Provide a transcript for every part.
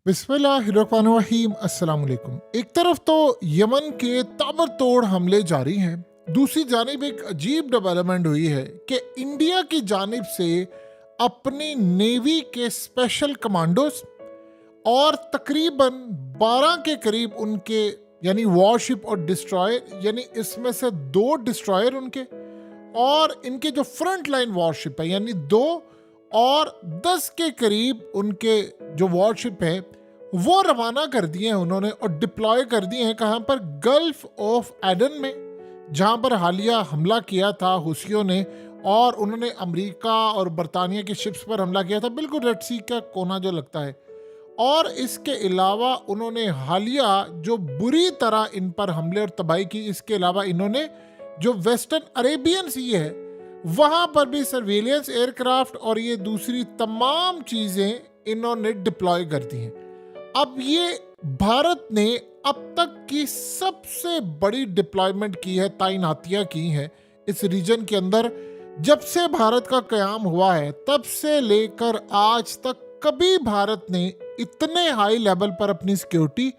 बिस्मिल्लाहिर्रहमानिर्रहीम। अस्सलाम वालेकुम। एक तरफ तो यमन के ताबड़तोड़ हमले जारी हैं, दूसरी जानिब एक अजीब डेवलपमेंट हुई है कि इंडिया की जानिब से अपनी नेवी के स्पेशल कमांडोज और तकरीबन 12 के करीब उनके यानी वॉरशिप और डिस्ट्रॉयर, यानी इसमें से 2 डिस्ट्रॉयर उनके और इनके जो फ्रंट लाइन वॉरशिप है यानी 2 और 10 के करीब उनके जो वॉरशिप है वो रवाना कर दिए हैं उन्होंने और डिप्लॉय कर दिए हैं। कहाँ पर? गल्फ ऑफ एडन में, जहाँ पर हालिया हमला किया था हुसियों ने, और उन्होंने अमेरिका और बरतानिया की शिप्स पर हमला किया था, बिल्कुल रेड सी का कोना जो लगता है। और इसके अलावा उन्होंने हालिया जो बुरी तरह इन पर हमले और तबाही की, इसके अलावा इन्होंने जो वेस्टर्न अरेबियन सी है वहाँ पर भी सर्वेलियंस एयरक्राफ्ट और ये दूसरी तमाम चीज़ें इन्होंने डिप्लॉय कर दी हैं। अब ये भारत ने अब तक की सबसे बड़ी डिप्लॉयमेंट की है, तैनातियां की हैं इस रीजन के अंदर। जब से भारत का कयाम हुआ है तब से लेकर आज तक कभी भारत ने इतने हाई लेवल पर अपनी सिक्योरिटी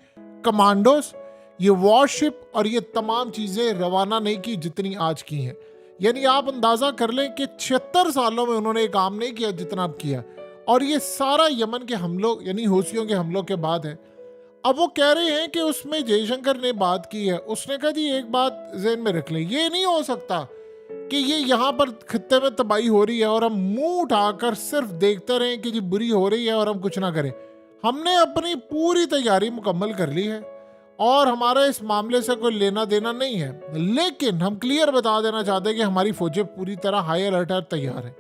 कमांडोज, ये वॉरशिप और ये तमाम चीज़ें रवाना नहीं की जितनी आज की हैं। यानी आप अंदाज़ा कर लें कि 76 सालों में उन्होंने ये काम नहीं किया जितना अब किया, और ये सारा यमन के हमलों यानी हूसियों के हमलों के बाद है। अब वो कह रहे हैं कि उसमें जयशंकर ने बात की है, उसने कहा जी एक बात ज़हन में रख लें, ये नहीं हो सकता कि ये यहाँ पर खित्ते में तबाही हो रही है और हम मुंह उठाकर सिर्फ देखते रहें कि जी बुरी हो रही है और हम कुछ ना करें। हमने अपनी पूरी तैयारी मुकम्मल कर ली है और हमारा इस मामले से कोई लेना देना नहीं है, लेकिन हम क्लियर बता देना चाहते हैं कि हमारी फौजें पूरी तरह हाई अलर्ट और तैयार है।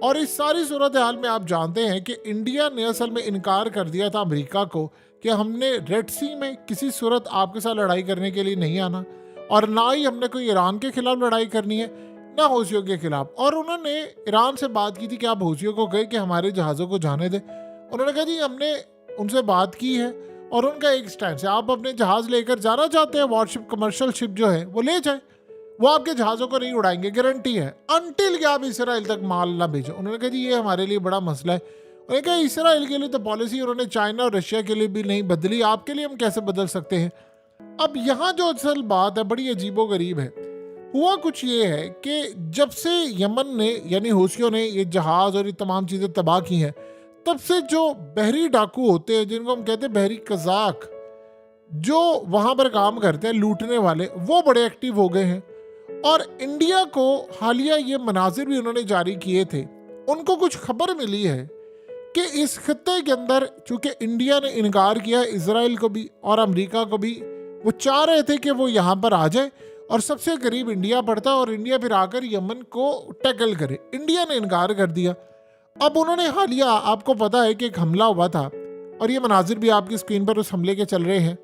और इस सारी सूरत हाल में आप जानते हैं कि इंडिया ने असल में इनकार कर दिया था अमेरिका को कि हमने रेड सी में किसी सूरत आपके साथ लड़ाई करने के लिए नहीं आना, और ना ही हमने कोई ईरान के खिलाफ लड़ाई करनी है ना हूसियों के खिलाफ। और उन्होंने ईरान से बात की थी कि आप हूसियों को कहे कि हमारे जहाज़ों को जाने दें। उन्होंने कहा जी हमने उनसे बात की है और उनका एक स्टैंड है, आप अपने जहाज़ लेकर जाना चाहते हैं, वॉरशिप कमर्शियल शिप जो है वो ले जाए, वो आपके जहाज़ों को नहीं उड़ाएंगे, गारंटी है, अनटिल कि आप इसराइल तक माल ना भेजो। उन्होंने कहा जी ये हमारे लिए बड़ा मसला है। उन्होंने कहा इसराइल के लिए तो पॉलिसी उन्होंने चाइना और रशिया के लिए भी नहीं बदली, आपके लिए हम कैसे बदल सकते हैं। अब यहाँ जो असल बात है बड़ी अजीबोगरीब है। हुआ कुछ ये है कि जब से यमन ने यानी हूसियों ने ये जहाज़ और ये तमाम चीज़ें तबाह की हैं, तब से जो बहरी डाकू होते हैं जिनको हम कहते हैं बहरी कज़ाक, जो वहाँ पर काम करते हैं लूटने वाले, वो बड़े एक्टिव हो गए हैं। और इंडिया को हालिया ये मनाजिर भी उन्होंने जारी किए थे। उनको कुछ खबर मिली है कि इस खत्ते के अंदर, चूंकि इंडिया ने इनकार किया, इजराइल को भी और अमेरिका को भी, वो चाह रहे थे कि वो यहाँ पर आ जाए और सबसे करीब इंडिया पड़ता और इंडिया फिर आकर यमन को टैकल करे। इंडिया ने इनकार कर दिया। अब उन्होंने हालिया, आपको पता है कि एक हमला हुआ था और ये मनाजिर भी आपकी स्क्रीन पर उस हमले के चल रहे हैं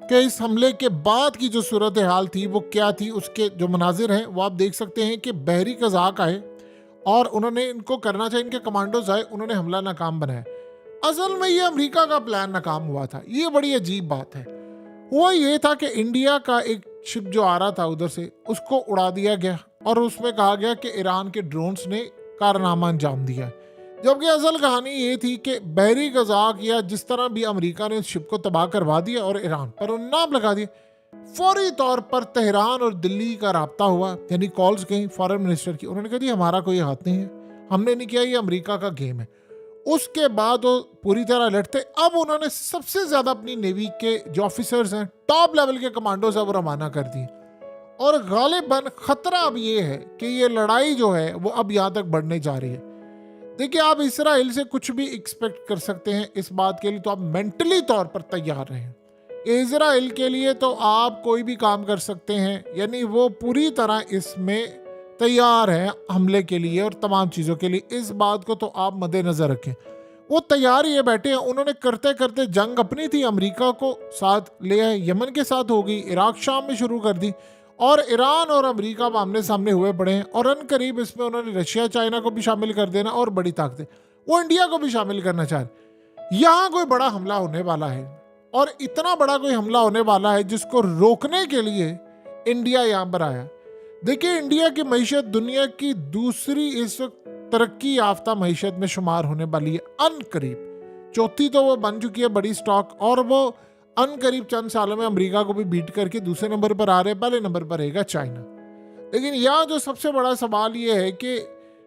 कि इस हमले के बाद की जो सूरत हाल थी वो क्या थी, उसके जो मनाजिर हैं वो आप देख सकते हैं कि बहरी कज़ाक आए और उन्होंने इनको करना चाहिए, इनके कमांडोज आए, उन्होंने हमला नाकाम बनाया। असल में ये अमेरिका का प्लान नाकाम हुआ था। ये बड़ी अजीब बात है। हुआ ये था कि इंडिया का एक शिप जो आ रहा था उधर से, उसको उड़ा दिया गया और उसमें कहा गया कि ईरान के ड्रोन्स ने कारनामा अंजाम दिया, जबकि असल कहानी ये थी कि बहरी कज़ाक या जिस तरह भी अमेरिका ने शिप को तबाह करवा दिया और ईरान पर उन नाम लगा दिए। फौरी तौर पर तेहरान और दिल्ली का राब्ता हुआ, यानी कॉल्स गई फॉरेन मिनिस्टर की। उन्होंने कहा जी हमारा कोई हाथ नहीं है, हमने नहीं किया, ये अमेरिका का गेम है। उसके बाद वो पूरी तरह अलर्ट थे। अब उन्होंने सबसे ज़्यादा अपनी नेवी के जो ऑफिसर्स हैं, टॉप लेवल के कमांडोज हैं, वो रवाना कर दिए। और गालिबन खतरा अब ये है कि ये लड़ाई जो है वो अब यहाँ तक बढ़ने जा रही है। देखिए, आप इसराइल से कुछ भी एक्सपेक्ट कर सकते हैं, इस बात के लिए तो आप मेंटली तौर पर तैयार रहें। इसराइल के लिए तो आप कोई भी काम कर सकते हैं, यानी वो पूरी तरह इसमें तैयार है हमले के लिए और तमाम चीज़ों के लिए। इस बात को तो आप मद्देनज़र रखें, वो तैयार ही बैठे हैं। उन्होंने करते करते जंग अपनी थी अमेरिका को साथ ले आए, यमन के साथ हो गई, इराक शाम में शुरू कर दी, और ईरान और अमेरिका आमने सामने हुए पड़े हैं। और अनकरीब इसमें उन्होंने रशिया चाइना को भी शामिल कर देना और बड़ी ताकतें, वो इंडिया को भी शामिल करना चाह रहे। यहाँ कोई बड़ा हमला होने वाला है और इतना बड़ा कोई हमला होने वाला है जिसको रोकने के लिए इंडिया यहाँ पर आया। देखिए, इंडिया की मईशत दुनिया की दूसरी इस वक्त तरक्की याफ्ता मईशत में शुमार होने वाली है अनकरीब, चौथी तो वो बन चुकी है बड़ी स्टॉक, और वो अनकरीब चंद सालों में अमेरिका को भी बीट करके दूसरे नंबर पर आ रहे हैं। पहले नंबर पर रहेगा चाइना। लेकिन यहाँ जो सबसे बड़ा सवाल ये है कि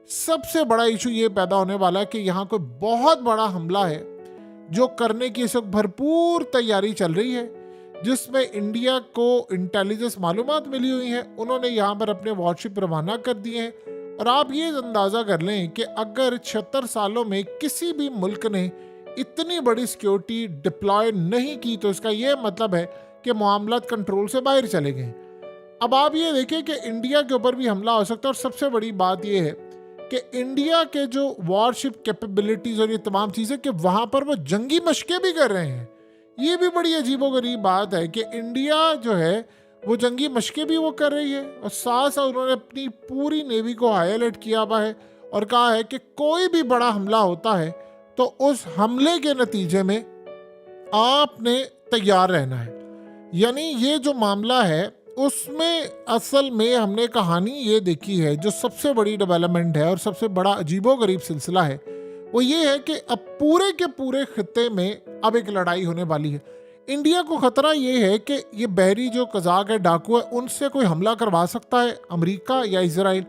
सबसे बड़ा इशू ये पैदा होने वाला है कि यहाँ कोई बहुत बड़ा हमला है जो करने की इस वक्त भरपूर तैयारी चल रही है, जिसमें इंडिया को इंटेलिजेंस मालूमात मिली हुई है। उन्होंने यहाँ पर अपने वॉरशिप रवाना कर दिए हैं। और आप ये अंदाज़ा कर लें कि अगर 76 सालों में किसी भी मुल्क ने इतनी बड़ी सिक्योरिटी डिप्लॉय नहीं की तो इसका ये मतलब है कि मामलात कंट्रोल से बाहर चले गए। अब आप ये देखें कि इंडिया के ऊपर भी हमला हो सकता है। और सबसे बड़ी बात ये है कि इंडिया के जो वॉरशिप कैपेबिलिटीज़ और ये तमाम चीज़ें कि वहाँ पर वो जंगी मशकें भी कर रहे हैं। ये भी बड़ी अजीबोगरीब बात है कि इंडिया जो है वो जंगी मशकें भी वो कर रही है, और साथ साथ उन्होंने अपनी पूरी नेवी को हाई अलर्ट किया हुआ है और कहा है कि कोई भी बड़ा हमला होता है तो उस हमले के नतीजे में आपने तैयार रहना है। यानी ये जो मामला है उसमें असल में हमने कहानी ये देखी है, जो सबसे बड़ी डेवलपमेंट है और सबसे बड़ा अजीबोगरीब सिलसिला है वो ये है कि अब पूरे के पूरे खित्ते में अब एक लड़ाई होने वाली है। इंडिया को खतरा ये है कि ये बहरी जो कज़ाक है, डाकू है, उनसे कोई हमला करवा सकता है अमेरिका या इजराइल,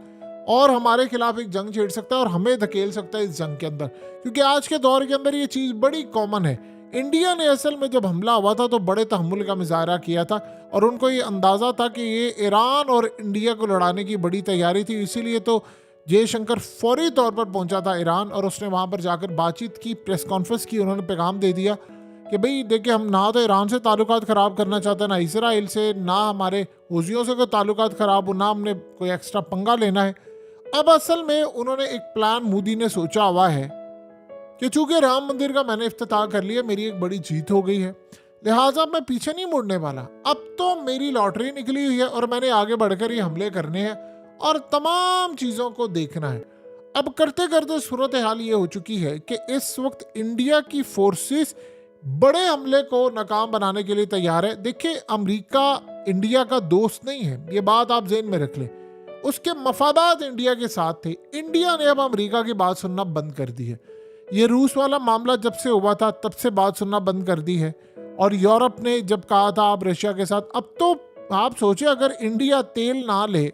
और हमारे खिलाफ एक जंग छेड़ सकता है और हमें धकेल सकता है इस जंग के अंदर। क्योंकि आज के दौर के अंदर ये चीज़ बड़ी कॉमन है। इंडिया ने असल में जब हमला हुआ था तो बड़े तहम्मुल का मुजाहरा किया था, और उनको ये अंदाज़ा था कि ये ईरान और इंडिया को लड़ाने की बड़ी तैयारी थी। इसीलिए तो जयशंकर फौरी तौर पर पहुंचा था ईरान, और उसने वहाँ पर जाकर बातचीत की, प्रेस कॉन्फ्रेंस की। उन्होंने पैगाम दे दिया कि भाई देखिए, हम ना तो ईरान से ताल्लुकात ख़राब करना चाहते, ना इसराइल से, ना हमारे हूज़ियों से कोई ताल्लुकात ख़राब हो, ना हमने कोई एक्स्ट्रा पंगा लेना है। अब असल में उन्होंने एक प्लान मोदी ने सोचा हुआ है कि चूंकि राम मंदिर का मैंने इफ्तिताह कर लिया, मेरी एक बड़ी जीत हो गई है, लिहाजा मैं पीछे नहीं मुड़ने वाला। अब तो मेरी लॉटरी निकली हुई है और मैंने आगे बढ़कर ये हमले करने हैं और तमाम चीज़ों को देखना है। अब करते करते सूरत हाल ये हो चुकी है कि इस वक्त इंडिया की फोर्सेस बड़े हमले को नाकाम बनाने के लिए तैयार है। देखिए, अमेरिका इंडिया का दोस्त नहीं है, ये बात आप ज़हन में रख लें। उसके मफादात इंडिया के साथ थे। इंडिया ने अब अमेरिका की बात सुनना बंद कर दी है। ये रूस वाला मामला जब से हुआ था तब से बात सुनना बंद कर दी है। और यूरोप ने जब कहा था आप रशिया के साथ, अब तो आप सोचिए अगर इंडिया तेल ना ले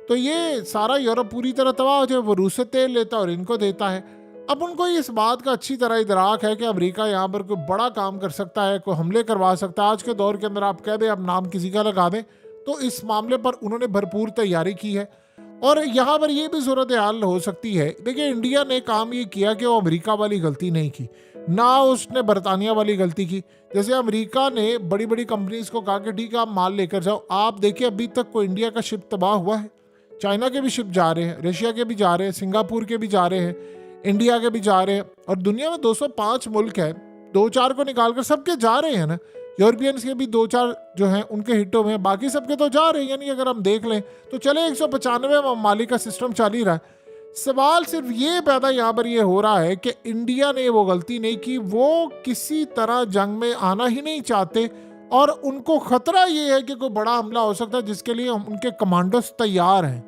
तो ये सारा यूरोप पूरी तरह तबाह हो जाए। वो रूस से तेल लेता और इनको देता है। अब उनको इस बात का अच्छी तरह इदराक है कि अमेरिका यहाँ पर कोई बड़ा काम कर सकता है, कोई हमले करवा सकता है। आज के दौर के अंदर आप कह दें, आप नाम किसी का लगा दें, तो इस मामले पर उन्होंने भरपूर तैयारी की है। और यहाँ पर यह भी सूरत हाल हो सकती है। देखिए, इंडिया ने काम ये किया कि वो अमेरिका वाली गलती नहीं की, ना उसने बरतानिया वाली गलती की। जैसे अमेरिका ने बड़ी बड़ी कंपनीज को कहा कि ठीक है आप माल लेकर जाओ। आप देखिए, अभी तक कोई इंडिया का शिप तबाह हुआ है? चाइना के भी शिप जा रहे हैं, रशिया के भी जा रहे हैं, सिंगापुर के भी जा रहे हैं, इंडिया के भी जा रहे हैं। और दुनिया में 205 मुल्क है, 2-4 को निकालकर सबके जा रहे हैं ना। यूरोपियंस के भी 2-4 जो हैं उनके हिटों में, बाकी सबके तो जा रहे हैं। यानी अगर हम देख लें तो चले 195 ममालिक का सिस्टम चल ही रहा है। सवाल सिर्फ ये पैदा यहाँ पर ये हो रहा है कि इंडिया ने वो गलती नहीं की, वो किसी तरह जंग में आना ही नहीं चाहते, और उनको खतरा ये है कि कोई बड़ा हमला हो सकता है जिसके लिए उनके कमांडोज तैयार हैं।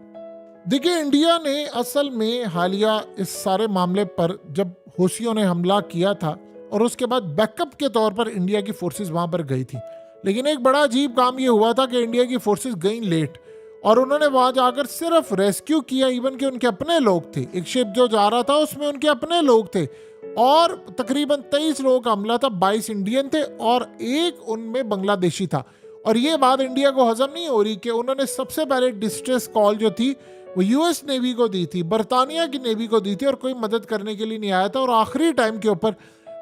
देखिए, इंडिया ने असल में हालिया इस सारे मामले पर जब हूसियों ने हमला किया था और उसके बाद बैकअप के तौर पर इंडिया की फोर्सेस वहां पर गई थी। लेकिन एक बड़ा अजीब काम ये हुआ था कि इंडिया की फोर्सेस गई लेट, और उन्होंने वहां जाकर सिर्फ रेस्क्यू किया। इवन के उनके अपने लोग थे, एक शिप जो जा रहा था उसमें उनके अपने लोग थे, और तकरीबन 23 लोगों का हमला था। 22 इंडियन थे और एक उनमें बांग्लादेशी था। और ये बात इंडिया को हजम नहीं हो रही कि उन्होंने सबसे पहले डिस्ट्रेस कॉल जो थी वो यूएस नेवी को दी थी, बरतानिया की नेवी को दी थी, और कोई मदद करने के लिए नहीं आया था। और आखिरी टाइम के ऊपर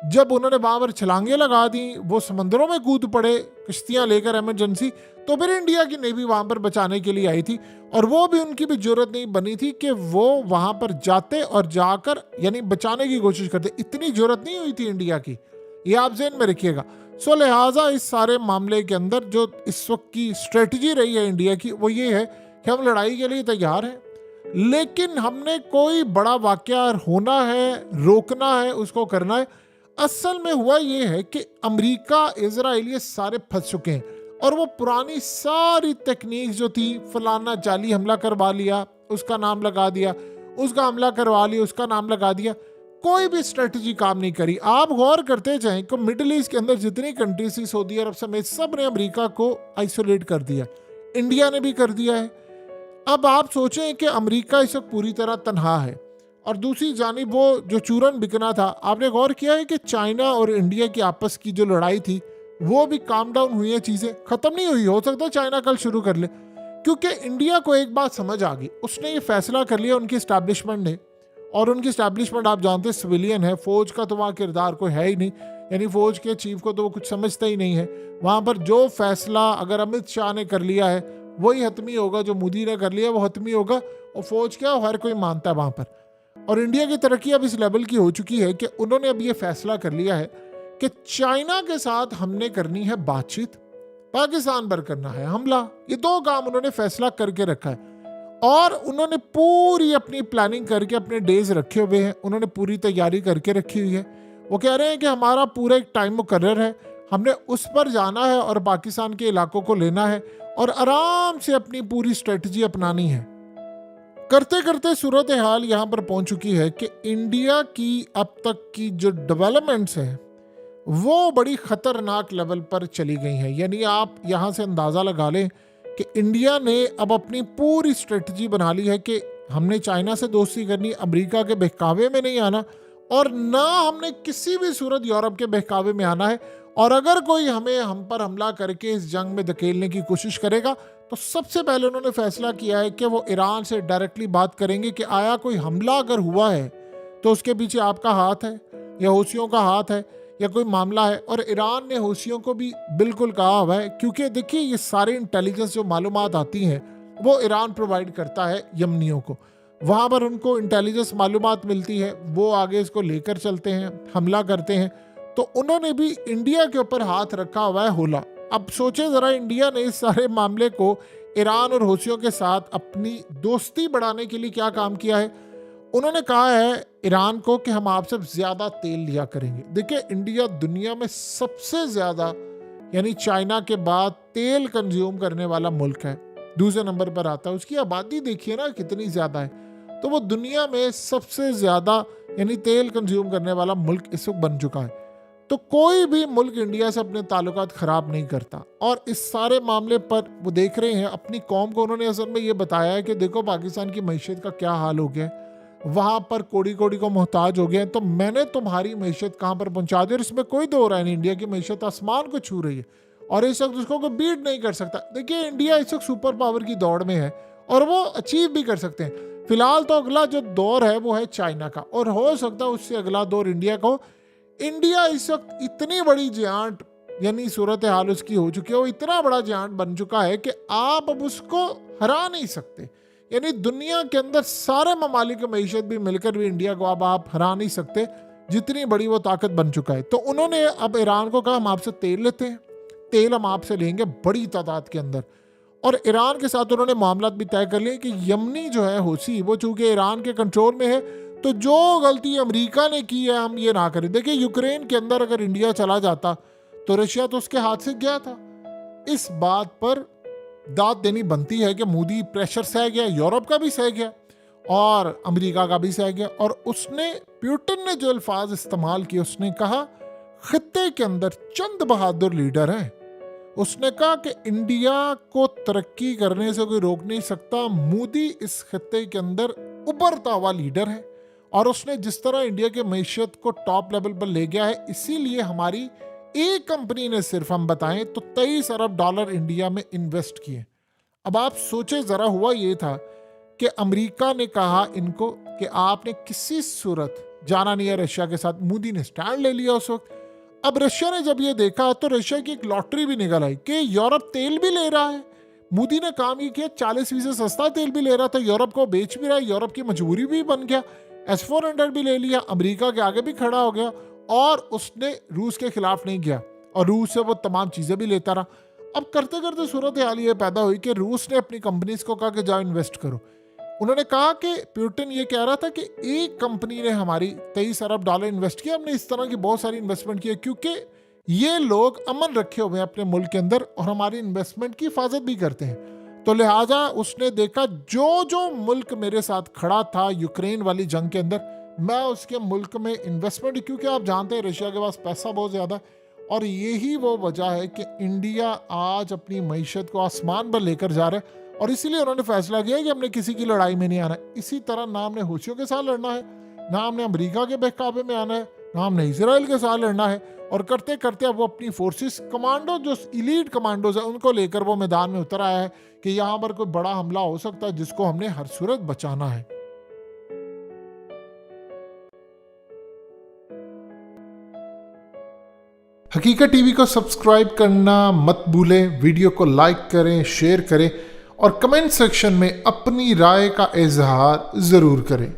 जब उन्होंने वहां पर छलांगे लगा दी, वो समंदरों में कूद पड़े किश्तियां लेकर इमरजेंसी, तो फिर इंडिया की नेवी वहां पर बचाने के लिए आई थी। और वो भी उनकी भी जरूरत नहीं बनी थी कि वो वहां पर जाते और जाकर यानी बचाने की कोशिश करते। इतनी जरूरत नहीं हुई थी इंडिया की, ये आप ज़हन में रखिएगा। सो लिहाजा इस सारे मामले के अंदर जो इस वक्त की स्ट्रेटजी रही है इंडिया की, वो ये है कि हम लड़ाई के लिए तैयार हैं, लेकिन हमने कोई बड़ा वाकया होना है, रोकना है, उसको करना है। असल में हुआ ये है कि अमेरिका, इजराइल ये सारे फंस चुके हैं, और वो पुरानी सारी टेक्निक जो थी, फलाना जाली हमला करवा लिया, उसका नाम लगा दिया, उसका हमला करवा लिया, उसका नाम लगा दिया, कोई भी स्ट्रेटजी काम नहीं करी। आप गौर करते जाएं कि मिडिल ईस्ट के अंदर जितनी कंट्रीज थी, सऊदी अरब समेत, सब ने अमेरिका को आइसोलेट कर दिया। इंडिया ने भी कर दिया है। अब आप सोचें कि अमेरिका इस वक्त पूरी तरह तनहा है, और दूसरी जानिब वो जो चूरन बिकना था, आपने गौर किया है कि चाइना और इंडिया की आपस की जो लड़ाई थी वो भी काम डाउन हुई है, चीज़ें ख़त्म नहीं हुई। हो सकता है चाइना कल शुरू कर ले, क्योंकि इंडिया को एक बात समझ आ गई, उसने ये फैसला कर लिया, उनकी इस्टेब्लिशमेंट ने, और उनकी इस्टेब्लिशमेंट आप जानते हैं सिविलियन है, फौज का तो वहाँ किरदार कोई है ही नहीं, यानी फौज के चीफ को तो वो कुछ समझता ही नहीं है। वहाँ पर जो फैसला अगर अमित शाह ने कर लिया है वही हतमी होगा, जो मोदी ने कर लिया वो हतमी होगा, और फौज क्या हर कोई मानता है वहाँ पर। और इंडिया की तरक्की अब इस लेवल की हो चुकी है कि उन्होंने अब ये फैसला कर लिया है कि चाइना के साथ हमने करनी है बातचीत, पाकिस्तान पर करना है हमला। ये दो काम उन्होंने फैसला करके रखा है, और उन्होंने पूरी अपनी प्लानिंग करके अपने डेज रखे हुए हैं, उन्होंने पूरी तैयारी करके रखी हुई है। वो कह रहे हैं कि हमारा पूरा एक टाइम मुकर्रर है, हमने उस पर जाना है और पाकिस्तान के इलाकों को लेना है और आराम से अपनी पूरी स्ट्रेटजी अपनानी है। करते करते सूरत हाल यहाँ पर पहुंच चुकी है कि इंडिया की अब तक की जो डेवलपमेंट्स हैं वो बड़ी खतरनाक लेवल पर चली गई हैं। यानी आप यहाँ से अंदाज़ा लगा लें कि इंडिया ने अब अपनी पूरी स्ट्रेटजी बना ली है कि हमने चाइना से दोस्ती करनी, अमेरिका के बहकावे में नहीं आना, और ना हमने किसी भी सूरत यूरोप के बहकावे में आना है। और अगर कोई हम पर हमला करके इस जंग में धकेलने की कोशिश करेगा तो सबसे पहले उन्होंने फैसला किया है कि वो ईरान से डायरेक्टली बात करेंगे कि आया कोई हमला अगर हुआ है तो उसके पीछे आपका हाथ है या हूसियों का हाथ है या कोई मामला है। और ईरान ने हूसियों को भी बिल्कुल कहा हुआ है, क्योंकि देखिए ये सारे इंटेलिजेंस जो मालूमात आती हैं वो ईरान प्रोवाइड करता है यमनियों को, वहाँ पर उनको इंटेलिजेंस मालूमात मिलती है, वो आगे इसको लेकर चलते हैं, हमला करते हैं। तो उन्होंने भी इंडिया के ऊपर हाथ रखा हुआ है होला। अब सोचे ज़रा, इंडिया ने इस सारे मामले को ईरान और हूसियों के साथ अपनी दोस्ती बढ़ाने के लिए क्या काम किया है। उन्होंने कहा है ईरान को कि हम आपसे ज़्यादा तेल लिया करेंगे। देखिए इंडिया दुनिया में सबसे ज़्यादा यानी चाइना के बाद तेल कंज्यूम करने वाला मुल्क है, दूसरे नंबर पर आता है। उसकी आबादी देखिए ना कितनी ज़्यादा है, तो वो दुनिया में सबसे ज़्यादा यानी तेल कंज्यूम करने वाला मुल्क इस वक्त बन चुका है। तो कोई भी मुल्क इंडिया से अपने ताल्लुकात ख़राब नहीं करता। और इस सारे मामले पर वो देख रहे हैं अपनी कौम को, उन्होंने असल में ये बताया है कि देखो पाकिस्तान की मईशत का क्या हाल हो गया, वहाँ पर कोड़ी कोड़ी को मोहताज हो गए हैं, तो मैंने तुम्हारी मईशत कहाँ पर पहुँचा दी। और इसमें कोई दो राय नहीं, इंडिया की मईशत आसमान को छू रही है और इस वक्त उसको कोई बीट नहीं कर सकता। देखिए इंडिया इस वक्त सुपर पावर की दौड़ में है और वो अचीव भी कर सकते हैं। फिलहाल तो अगला जो दौर है वो है चाइना का, और हो सकता है उससे अगला दौर इंडिया को। इंडिया इस वक्त इतनी बड़ी जियांट यानी सूरत हाल उसकी हो चुकी है, वो इतना बड़ा जियांट बन चुका है कि आप अब उसको हरा नहीं सकते। यानी दुनिया के अंदर सारे ममालिक मईशत भी मिलकर भी इंडिया को अब आप हरा नहीं सकते, जितनी बड़ी वो ताकत बन चुका है। तो उन्होंने अब ईरान को कहा हम आपसे तेल लेते हैं, तेल हम आपसे लेंगे बड़ी तादाद के अंदर। और ईरान के साथ उन्होंने मामला भी तय कर लिए कि यमनी जो है हूसी वो चूंकि ईरान के कंट्रोल में है, तो जो गलती अमेरिका ने की है हम ये ना करें। देखिए यूक्रेन के अंदर अगर इंडिया चला जाता तो रशिया तो उसके हाथ से गया था। इस बात पर दाद देनी बनती है कि मोदी प्रेशर सह गया, यूरोप का भी सह गया और अमेरिका का भी सह गया। और उसने पुतिन ने जो अल्फाज इस्तेमाल किए, उसने कहा खित्ते के अंदर चंद बहादुर लीडर हैं। उसने कहा कि इंडिया को तरक्की करने से कोई रोक नहीं सकता, मोदी इस खित्ते के अंदर उभरता हुआ लीडर है। और उसने जिस तरह इंडिया के मईशत को टॉप लेवल पर ले गया है, इसीलिए हमारी एक कंपनी ने सिर्फ हम बताएं तो 23 अरब डॉलर इंडिया में इन्वेस्ट किए। अब आप सोचे जरा, हुआ ये था कि अमेरिका ने कहा इनको कि आपने किसी सूरत जाना नहीं है रशिया के साथ। मोदी ने स्टैंड ले लिया उस वक्त। अब रशिया ने जब ये देखा तो रशिया की एक लॉटरी भी निकल आई कि यूरोप तेल भी ले रहा है। मोदी ने काम ये किया, 40% सस्ता तेल भी ले रहा था, यूरोप को बेच भी रहा है, यूरोप की मजबूरी भी बन गया। S-400 भी ले लिया, अमेरिका के आगे भी खड़ा हो गया और उसने रूस के खिलाफ नहीं गया और रूस से वो तमाम चीज़ें भी लेता रहा। अब करते करते सूरत हाल ये पैदा हुई कि रूस ने अपनी कंपनीज को कहा कि जाओ इन्वेस्ट करो। उन्होंने कहा कि पुतिन ये कह रहा था कि एक कंपनी ने हमारी 23 अरब डॉलर इन्वेस्ट किया, हमने इस तरह की बहुत सारी इन्वेस्टमेंट की है क्योंकि ये लोग अमन रखे हुए हैं अपने मुल्क के अंदर और हमारी इन्वेस्टमेंट की हिफाजत भी करते हैं। तो लिहाजा उसने देखा जो जो मुल्क मेरे साथ खड़ा था यूक्रेन वाली जंग के अंदर, मैं उसके मुल्क में इन्वेस्टमेंट, क्योंकि आप जानते हैं रशिया के पास पैसा बहुत ज़्यादा है, और यही वो वजह है कि इंडिया आज अपनी मईशत को आसमान पर लेकर जा रहा है, और इसीलिए उन्होंने फैसला किया कि हमने किसी की लड़ाई में नहीं आना है। इसी तरह ना हमने हूथियों के साथ लड़ना है, ना हमने अमेरिका के बहकावे में आना है, ना हमने इसराइल के साथ लड़ना है। और करते करते अब वो अपनी फोर्सेस कमांडो, जो इलीट कमांडोज है, उनको लेकर वो मैदान में उतर आया है कि यहाँ पर कोई बड़ा हमला हो सकता है जिसको हमने हर सूरत बचाना है। हकीकत टीवी को सब्सक्राइब करना मत भूलें, वीडियो को लाइक करें, शेयर करें और कमेंट सेक्शन में अपनी राय का इजहार ज़रूर करें।